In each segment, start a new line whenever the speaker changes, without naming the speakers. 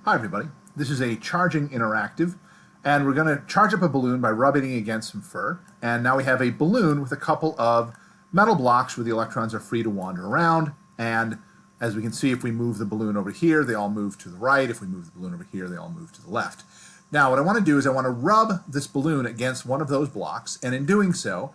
Hi everybody, this is a charging interactive, and we're going to charge up a balloon by rubbing it against some fur. And now we have a balloon with a couple of metal blocks where the electrons are free to wander around, and as we can see, if we move the balloon over here, they all move to the right. If we move the balloon over here, they all move to the left. Now what I want to do is I want to rub this balloon against one of those blocks, and in doing so,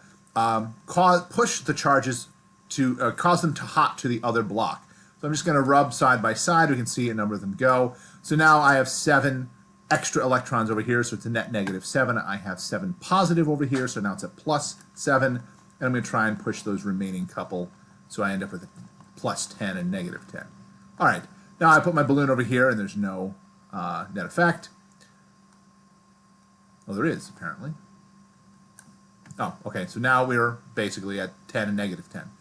push the charges to cause them to hop to the other block. So I'm just going to rub side by side. We can see a number of them go. So now I have 7 extra electrons over here, so it's a net -7. I have 7 positive over here, so now it's a +7. And I'm going to try and push those remaining couple, so I end up with a +10 and -10. All right, now I put my balloon over here, and there's no net effect. Well, there is, apparently. Oh, okay, so now we're basically at 10 and -10.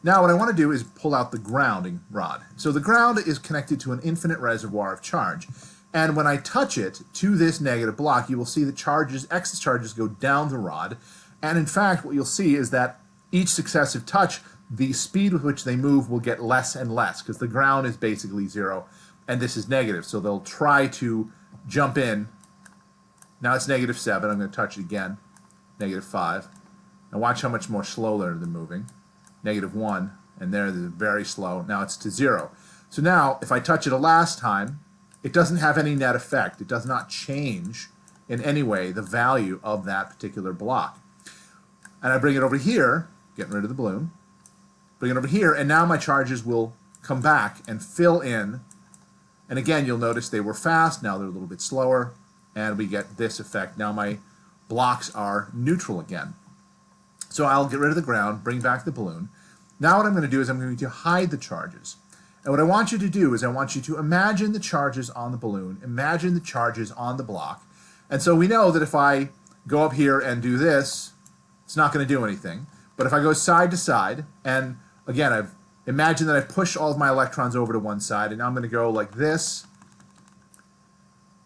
Now what I want to do is pull out the grounding rod. So the ground is connected to an infinite reservoir of charge. And when I touch it to this negative block, you will see the charges, excess charges, go down the rod. And in fact, what you'll see is that each successive touch, the speed with which they move will get less and less, because the ground is basically 0, and this is negative. So they'll try to jump in. Now it's -7. I'm going to touch it again. -5. Now watch how much more slowly they're moving. -1, and there they're very slow. Now it's to 0. So now, if I touch it a last time, it doesn't have any net effect. It does not change in any way the value of that particular block. And I bring it over here, getting rid of the balloon, bring it over here, and now my charges will come back and fill in. And again, you'll notice they were fast, now they're a little bit slower, and we get this effect. Now my blocks are neutral again. So I'll get rid of the ground, bring back the balloon. Now what I'm going to do is I'm going to hide the charges. And what I want you to do is I want you to imagine the charges on the balloon, imagine the charges on the block. And so we know that if I go up here and do this, it's not going to do anything. But if I go side to side, and again, I've imagined that I push all of my electrons over to one side, and now I'm going to go like this.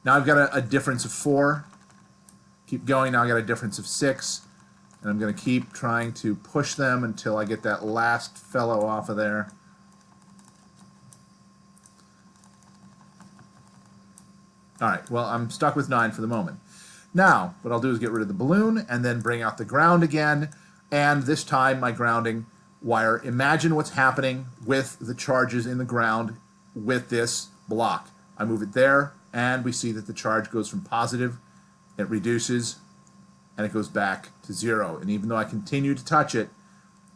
Now I've got a difference of 4. Keep going, now I've got a difference of 6. And I'm going to keep trying to push them until I get that last fellow off of there. All right, well, I'm stuck with 9 for the moment. Now, what I'll do is get rid of the balloon and then bring out the ground again. And this time, my grounding wire, imagine what's happening with the charges in the ground with this block. I move it there, and we see that the charge goes from positive, it reduces, and it goes back to 0. And even though I continue to touch it,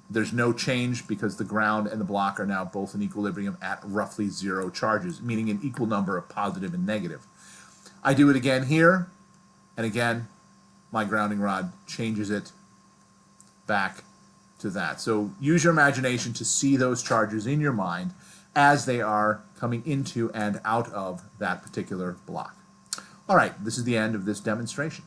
there's no change because the ground and the block are now both in equilibrium at roughly 0 charges, meaning an equal number of positive and negative. I do it again here, and again, my grounding rod changes it back to that. So use your imagination to see those charges in your mind as they are coming into and out of that particular block. All right, this is the end of this demonstration.